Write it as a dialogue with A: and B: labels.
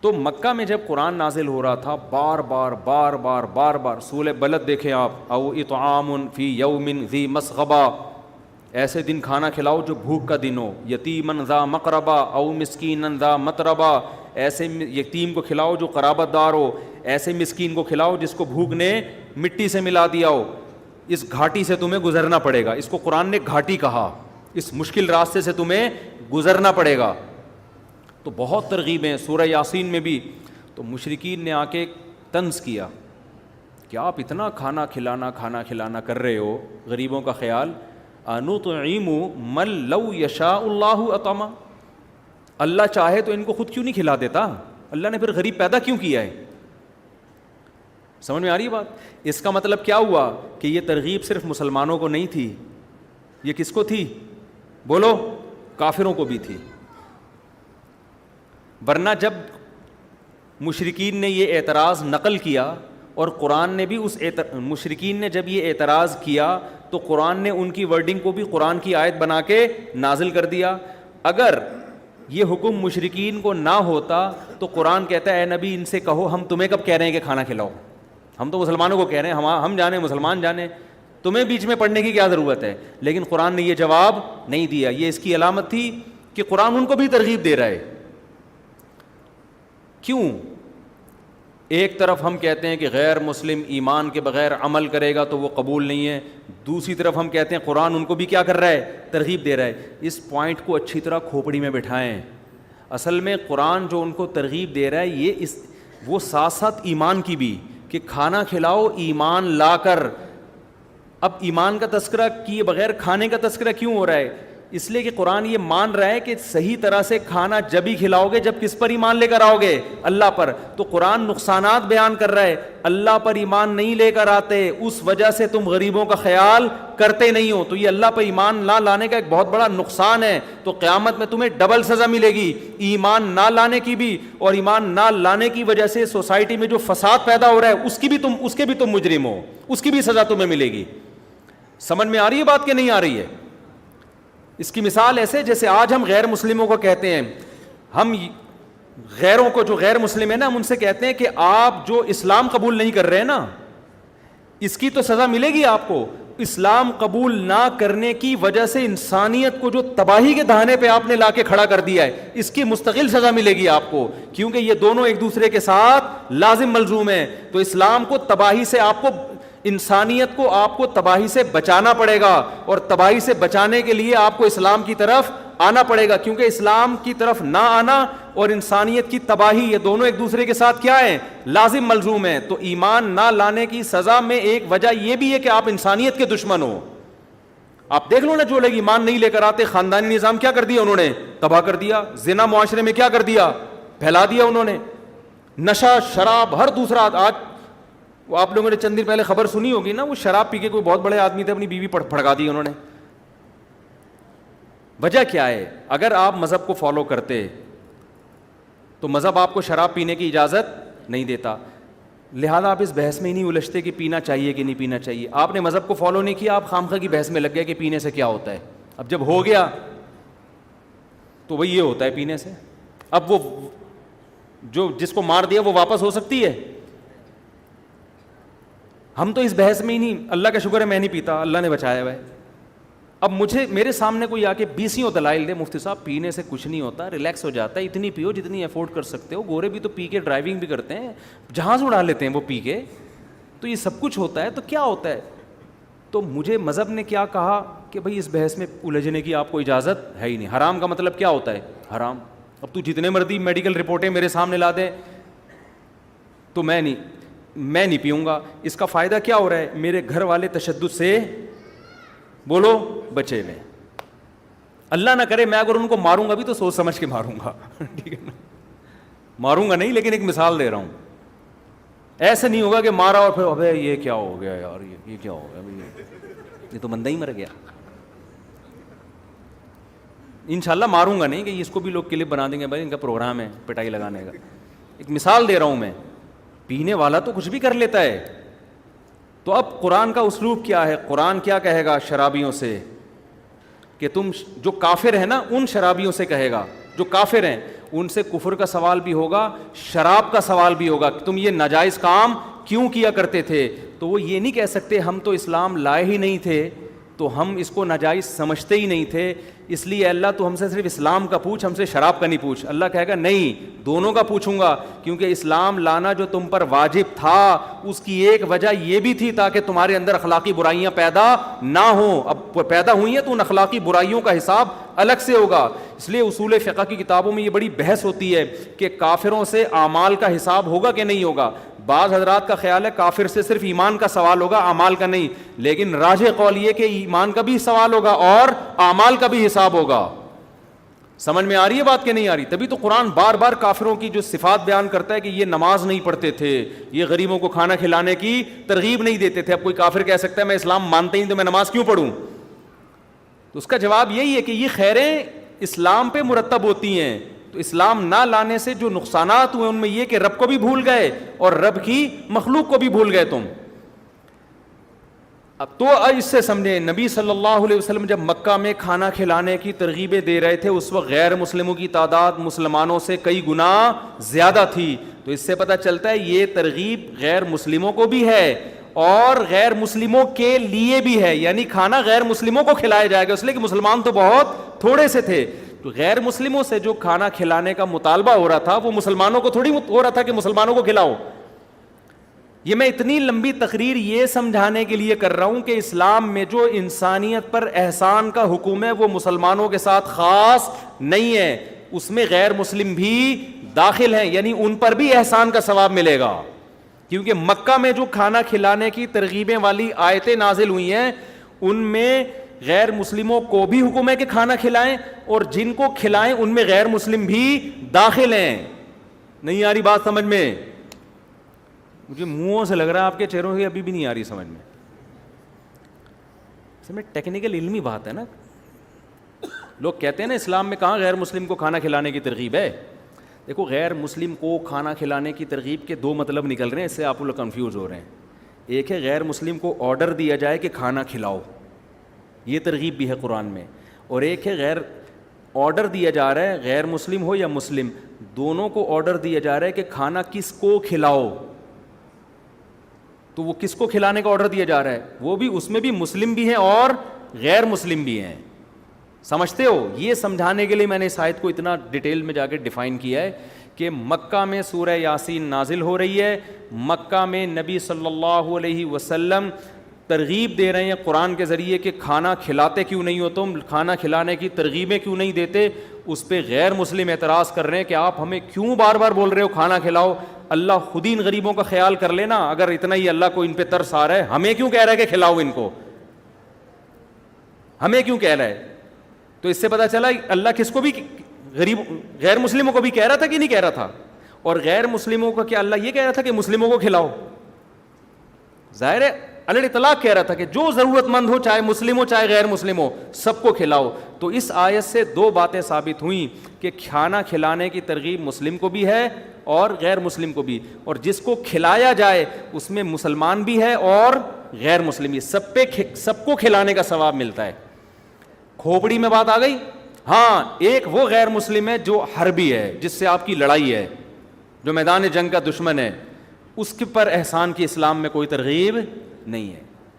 A: تو مکہ میں جب قرآن نازل ہو رہا تھا بار بار سورہ بلد دیکھیں آپ، او اطعام فی یوم ذی مسغبہ، ایسے دن کھانا کھلاؤ جو بھوک کا دن ہو، یتیمن ذا مقربہ او مسکینن ذا متربہ، ایسے یتیم کو کھلاؤ جو قرابت دار ہو، ایسے مسکین کو کھلاؤ جس کو بھوک نے مٹی سے ملا دیا ہو، اس گھاٹی سے تمہیں گزرنا پڑے گا. اس کو قرآن نے گھاٹی کہا، اس مشکل راستے سے تمہیں گزرنا پڑے گا. تو بہت ترغیبیں سورہ یاسین میں بھی. تو مشرکین نے آ کے طنز کیا کہ آپ اتنا کھانا کھلانا کر رہے ہو، غریبوں کا خیال، انطعم من لو یشاء اللہ اطعمہ، اللہ چاہے تو ان کو خود کیوں نہیں کھلا دیتا؟ اللہ نے پھر غریب پیدا کیوں کیا ہے؟ سمجھ میں آ رہی ہے بات؟ اس کا مطلب کیا ہوا کہ یہ ترغیب صرف مسلمانوں کو نہیں تھی، یہ کس کو تھی؟ بولو، کافروں کو بھی تھی. ورنہ جب مشرکین نے یہ اعتراض نقل کیا اور قرآن نے بھی مشرکین نے جب یہ اعتراض کیا تو قرآن نے ان کی ورڈنگ کو بھی قرآن کی آیت بنا کے نازل کر دیا. اگر یہ حکم مشرکین کو نہ ہوتا تو قرآن کہتا ہے اے نبی ان سے کہو ہم تمہیں کب کہہ رہے ہیں کہ کھانا کھلاؤ، ہم تو مسلمانوں کو کہہ رہے ہیں، ہم جانے مسلمان جانے، تمہیں بیچ میں پڑھنے کی کیا ضرورت ہے؟ لیکن قرآن نے یہ جواب نہیں دیا. یہ اس کی علامت تھی کہ قرآن ان کو بھی ترغیب دے رہا ہے. کیوں؟ ایک طرف ہم کہتے ہیں کہ غیر مسلم ایمان کے بغیر عمل کرے گا تو وہ قبول نہیں ہے، دوسری طرف ہم کہتے ہیں قرآن ان کو بھی کیا کر رہا ہے؟ ترغیب دے رہا ہے. اس پوائنٹ کو اچھی طرح کھوپڑی میں بٹھائیں. اصل میں قرآن جو ان کو ترغیب دے رہا ہے یہ وہ ساتھ ساتھ ایمان کی بھی، کہ کھانا کھلاؤ ایمان لا کر. اب ایمان کا تذکرہ کیے بغیر کھانے کا تذکرہ کیوں ہو رہا ہے؟ اس لیے کہ قرآن یہ مان رہا ہے کہ صحیح طرح سے کھانا جب ہی کھلاؤ گے جب کس پر ایمان لے کر آؤ گے؟ اللہ پر. تو قرآن نقصانات بیان کر رہا ہے، اللہ پر ایمان نہیں لے کر آتے، اس وجہ سے تم غریبوں کا خیال کرتے نہیں ہو. تو یہ اللہ پر ایمان نہ لانے کا ایک بہت بڑا نقصان ہے. تو قیامت میں تمہیں ڈبل سزا ملے گی، ایمان نہ لانے کی بھی، اور ایمان نہ لانے کی وجہ سے سوسائٹی میں جو فساد پیدا ہو رہا ہے اس کے بھی تم مجرم ہو، اس کی بھی سزا تمہیں ملے گی. سمجھ میں آ رہی ہے بات کہ نہیں آ رہی ہے؟ اس کی مثال ایسے جیسے آج ہم غیر مسلموں کو کہتے ہیں، ہم غیروں کو جو غیر مسلم ہے نا ہم ان سے کہتے ہیں کہ آپ جو اسلام قبول نہیں کر رہے ہیں نا اس کی تو سزا ملے گی آپ کو. اسلام قبول نہ کرنے کی وجہ سے انسانیت کو جو تباہی کے دہانے پہ آپ نے لا کے کھڑا کر دیا ہے اس کی مستقل سزا ملے گی آپ کو، کیونکہ یہ دونوں ایک دوسرے کے ساتھ لازم ملزوم ہیں. تو اسلام کو تباہی سے انسانیت کو آپ کو تباہی سے بچانا پڑے گا، اور تباہی سے بچانے کے لیے آپ کو اسلام کی طرف آنا پڑے گا، کیونکہ اسلام کی طرف نہ آنا اور انسانیت کی تباہی یہ دونوں ایک دوسرے کے ساتھ کیا ہیں؟ لازم ملزوم ہیں. تو ایمان نہ لانے کی سزا میں ایک وجہ یہ بھی ہے کہ آپ انسانیت کے دشمن ہو. آپ دیکھ لو نا جو لوگ ایمان نہیں لے کر آتے، خاندانی نظام کیا کر دیا انہوں نے؟ تباہ کر دیا. زنا معاشرے میں کیا کر دیا؟ پھیلا دیا انہوں نے. نشہ، شراب، ہر دوسرا. آج وہ آپ لوگوں نے چند دن پہلے خبر سنی ہوگی نا، وہ شراب پی کے کوئی بہت بڑے آدمی تھے اپنی بیوی پھڑکا دی انہوں نے. وجہ کیا ہے؟ اگر آپ مذہب کو فالو کرتے تو مذہب آپ کو شراب پینے کی اجازت نہیں دیتا، لہذا آپ اس بحث میں ہی نہیں الجھتے کہ پینا چاہیے کہ نہیں پینا چاہیے. آپ نے مذہب کو فالو نہیں کیا، آپ خامخواہ کی بحث میں لگ گئے کہ پینے سے کیا ہوتا ہے. اب جب ہو گیا تو وہی یہ ہوتا ہے پینے سے. اب وہ جو جس کو مار دیا وہ واپس ہو سکتی ہے؟ ہم تو اس بحث میں ہی نہیں. اللہ کا شکر ہے میں نہیں پیتا، اللہ نے بچایا ہوا ہے. اب میرے سامنے کوئی آ کے 20 دلائل دے، مفتی صاحب پینے سے کچھ نہیں ہوتا، ریلیکس ہو جاتا ہے، اتنی پیو جتنی افورڈ کر سکتے ہو. گورے بھی تو پی کے ڈرائیونگ بھی کرتے ہیں، جہاز اڑا لیتے ہیں وہ پی کے. تو یہ سب کچھ ہوتا ہے تو کیا ہوتا ہے؟ تو مجھے مذہب نے کیا کہا کہ بھائی اس بحث میں الجھنے کی آپ کو اجازت ہے ہی نہیں. حرام کا مطلب کیا ہوتا ہے؟ حرام. اب تو جتنے مرضی میڈیکل رپورٹیں میرے سامنے لا دیں تو میں نہیں پیوں گا. اس کا فائدہ کیا ہو رہا ہے؟ میرے گھر والے تشدد سے بولو بچے میں. اللہ نہ کرے میں اگر ان کو ماروں گا بھی تو سوچ سمجھ کے ماروں گا. ٹھیک ہے نا؟ ماروں گا نہیں، لیکن ایک مثال دے رہا ہوں. ایسے نہیں ہوگا کہ مارا اور پھر ابے یہ کیا ہو گیا یار، یہ کیا ہو گیا، یہ تو بندہ ہی مر گیا. انشاءاللہ ماروں گا نہیں کہ اس کو بھی لوگ کلپ بنا دیں گے بھائی ان کا پروگرام ہے پٹائی لگانے کا. ایک مثال دے رہا ہوں میں. پینے والا تو کچھ بھی کر لیتا ہے. تو اب قرآن کا اسلوب کیا ہے؟ قرآن کیا کہے گا شرابیوں سے؟ کہ تم جو کافر ہیں نا ان شرابیوں سے کہے گا جو کافر ہیں ان سے کفر کا سوال بھی ہوگا, شراب کا سوال بھی ہوگا, تم یہ ناجائز کام کیوں کیا کرتے تھے. تو وہ یہ نہیں کہہ سکتے ہم تو اسلام لائے ہی نہیں تھے, تو ہم اس کو ناجائز سمجھتے ہی نہیں تھے, اس لیے اللہ تو ہم سے صرف اسلام کا پوچھ, ہم سے شراب کا نہیں پوچھ. اللہ کہے گا نہیں, دونوں کا پوچھوں گا, کیونکہ اسلام لانا جو تم پر واجب تھا اس کی ایک وجہ یہ بھی تھی تاکہ تمہارے اندر اخلاقی برائیاں پیدا نہ ہوں. اب پیدا ہوئی ہیں تو ان اخلاقی برائیوں کا حساب الگ سے ہوگا. اس لیے اصول فقہ کی کتابوں میں یہ بڑی بحث ہوتی ہے کہ کافروں سے اعمال کا حساب ہوگا کہ نہیں ہوگا. بعض حضرات کا خیال ہے کافر سے صرف ایمان کا سوال ہوگا, اعمال کا نہیں, لیکن راجح قول یہ کہ ایمان کا بھی سوال ہوگا اور اعمال کا بھی حساب ہوگا. سمجھ میں آ رہی ہے بات کہ نہیں آ رہی؟ تبھی تو قرآن بار بار کافروں کی جو صفات بیان کرتا ہے کہ یہ نماز نہیں پڑھتے تھے, یہ غریبوں کو کھانا کھلانے کی ترغیب نہیں دیتے تھے. اب کوئی کافر کہہ سکتا ہے میں اسلام مانتا ہی تو میں نماز کیوں پڑھوں؟ تو اس کا جواب یہی ہے کہ یہ خیریں اسلام پہ مرتب ہوتی ہیں. تو اسلام نہ لانے سے جو نقصانات ہوئے ان میں یہ کہ رب کو بھی بھول گئے اور رب کی مخلوق کو بھی بھول گئے تم. اب تو اس سے سمجھیں, نبی صلی اللہ علیہ وسلم جب مکہ میں کھانا کھلانے کی ترغیبیں دے رہے تھے اس وقت غیر مسلموں کی تعداد مسلمانوں سے کئی گنا زیادہ تھی. تو اس سے پتہ چلتا ہے یہ ترغیب غیر مسلموں کو بھی ہے اور غیر مسلموں کے لیے بھی ہے, یعنی کھانا غیر مسلموں کو کھلایا جائے گا, اس لیے کہ مسلمان تو بہت تھوڑے سے تھے. تو غیر مسلموں سے جو کھانا کھلانے کا مطالبہ ہو رہا تھا وہ مسلمانوں کو تھوڑی ہو رہا تھا کہ مسلمانوں کو کھلاؤ. یہ میں اتنی لمبی تقریر یہ سمجھانے کے لیے کر رہا ہوں کہ اسلام میں جو انسانیت پر احسان کا حکم ہے وہ مسلمانوں کے ساتھ خاص نہیں ہے, اس میں غیر مسلم بھی داخل ہیں, یعنی ان پر بھی احسان کا ثواب ملے گا. کیونکہ مکہ میں جو کھانا کھلانے کی ترغیبیں والی آیتیں نازل ہوئی ہیں ان میں غیر مسلموں کو بھی حکم ہے کہ کھانا کھلائیں, اور جن کو کھلائیں ان میں غیر مسلم بھی داخل ہیں. نہیں آ رہی بات سمجھ میں؟ مجھے منہوں سے لگ رہا ہے آپ کے چہروں سے ابھی بھی نہیں آ رہی سمجھ میں. اس میں ٹیکنیکل علمی بات ہے نا. لوگ کہتے ہیں نا اسلام میں کہاں غیر مسلم کو کھانا کھلانے کی ترغیب ہے. دیکھو غیر مسلم کو کھانا کھلانے کی ترغیب کے دو مطلب نکل رہے ہیں, اس سے آپ لوگ کنفیوز ہو رہے ہیں. ایک ہے غیر مسلم کو آرڈر دیا جائے کہ کھانا کھلاؤ, یہ ترغیب بھی ہے قرآن میں, اور ایک ہے غیر آرڈر دیا جا رہا ہے غیر مسلم ہو یا مسلم دونوں کو آرڈر دیا جا رہا ہے کہ کھانا کس کو کھلاؤ. تو وہ کس کو کھلانے کا آرڈر دیا جا رہا ہے, وہ بھی اس میں بھی مسلم بھی ہیں اور غیر مسلم بھی ہیں. سمجھتے ہو؟ یہ سمجھانے کے لیے میں نے اس آیت کو اتنا ڈیٹیل میں جا کے ڈیفائن کیا ہے کہ مکہ میں سورہ یاسین نازل ہو رہی ہے, مکہ میں نبی صلی اللہ علیہ وسلم ترغیب دے رہے ہیں قرآن کے ذریعے کہ کھانا کھلاتے کیوں نہیں ہو تم, کھانا کھلانے کی ترغیبیں کیوں نہیں دیتے. اس پہ غیر مسلم اعتراض کر رہے ہیں کہ آپ ہمیں کیوں بار بار بول رہے ہو کھانا کھلاؤ, اللہ خود ہی ان غریبوں کا خیال کر لینا. اگر اتنا ہی اللہ کو ان پہ ترس آ رہا ہے ہمیں کیوں کہہ رہا ہے کہ کھلاؤ ان کو, ہمیں کیوں کہہ رہا ہے. تو اس سے پتہ چلا اللہ کس کو بھی غریب غیر مسلموں کو بھی کہہ رہا تھا کہ نہیں کہہ رہا تھا, اور غیر مسلموں کا کیا اللہ یہ کہہ رہا تھا کہ مسلموں کو کھلاؤ. ظاہر ہے اللہ اطلاق کہہ رہا تھا کہ جو ضرورت مند ہو چاہے مسلم ہو چاہے غیر مسلم ہو سب کو کھلاؤ. تو اس آیت سے دو باتیں ثابت ہوئیں کہ کھانا کھلانے کی ترغیب مسلم کو بھی ہے اور غیر مسلم کو بھی, اور جس کو کھلایا جائے اس میں مسلمان بھی ہے اور غیر مسلم بھی, سب کو کھلانے کا ثواب ملتا ہے. کھوپڑی میں بات آ گئی. ہاں ایک وہ غیر مسلم ہے جو حربی ہے, جس سے آپ کی لڑائی ہے, جو میدان جنگ کا دشمن ہے, اس کے پر احسان کی اسلام میں کوئی ترغیب نہیں ہے.